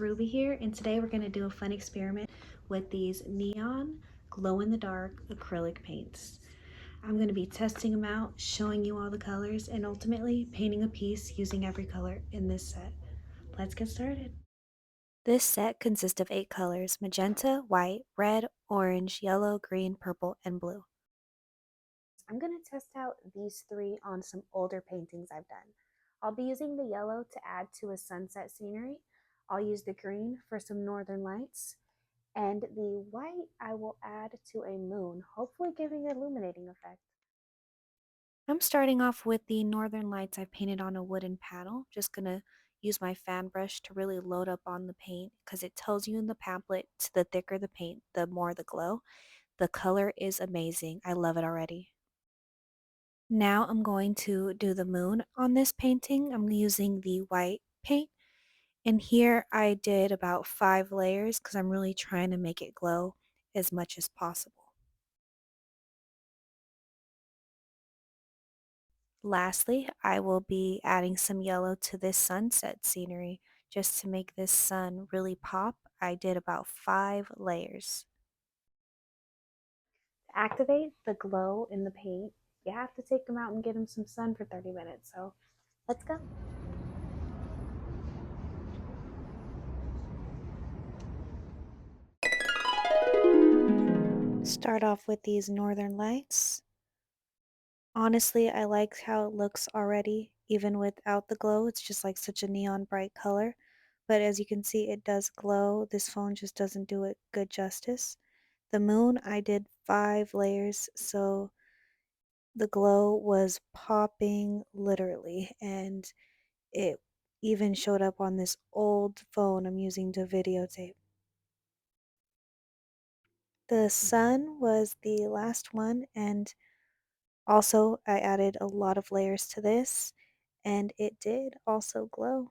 Ruby here, and today we're going to do a fun experiment with these neon glow-in-the-dark acrylic paints. I'm going to be testing them out, showing you all the colors, and ultimately painting a piece using every color in this set. Let's get started. This set consists of 8 colors: magenta, white, red, orange, yellow, green, purple, and blue. I'm going to test out these 3 on some older paintings I've done. I'll be using the yellow to add to a sunset scenery. I'll use the green for some northern lights. And the white I will add to a moon, hopefully giving an illuminating effect. I'm starting off with the northern lights I painted on a wooden panel. Just gonna use my fan brush to really load up on the paint because it tells you in the pamphlet the thicker the paint, the more the glow. The color is amazing. I love it already. Now I'm going to do the moon on this painting. I'm using the white paint. And here I did about 5 layers because I'm really trying to make it glow as much as possible. Lastly, I will be adding some yellow to this sunset scenery just to make this sun really pop. I did about 5 layers. To activate the glow in the paint, you have to take them out and get them some sun for 30 minutes. So let's go. Start off with these northern lights. Honestly, I like how it looks already, even without the glow. It's just like such a neon bright color. But as you can see, it does glow. This phone just doesn't do it good justice. The moon, I did 5 layers, so the glow was popping literally, and it even showed up on this old phone I'm using to videotape. The sun was the last one, and also I added a lot of layers to this, and it did also glow.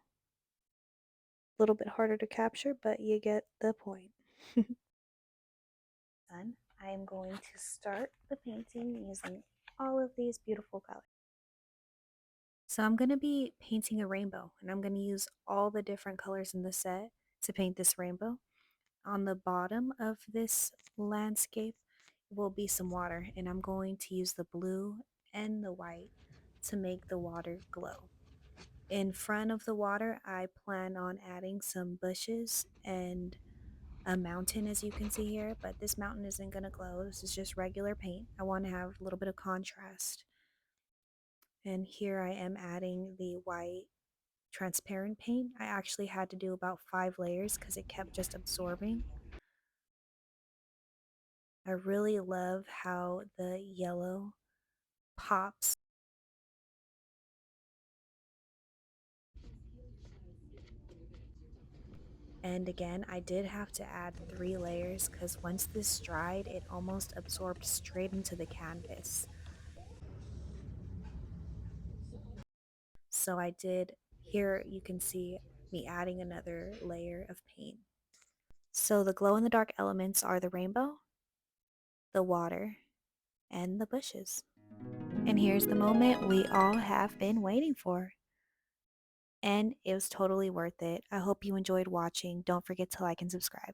A little bit harder to capture, but you get the point. Sun, I am going to start the painting using all of these beautiful colors. So I'm going to be painting a rainbow, and I'm going to use all the different colors in the set to paint this rainbow. On the bottom of this landscape will be some water, and I'm going to use the blue and the white to make the water glow. In front of the water, I plan on adding some bushes and a mountain, as you can see here, but this mountain isn't going to glow. This is just regular paint. I want to have a little bit of contrast. And here I am adding the white transparent paint. I actually had to do about 5 layers because it kept just absorbing. I really love how the yellow pops. And again, I did have to add 3 layers because once this dried, it almost absorbed straight into the canvas. So I did, here you can see me adding another layer of paint. So the glow in the dark elements are the rainbow, the water, and the bushes. And here's the moment we all have been waiting for. And it was totally worth it. I hope you enjoyed watching. Don't forget to like and subscribe.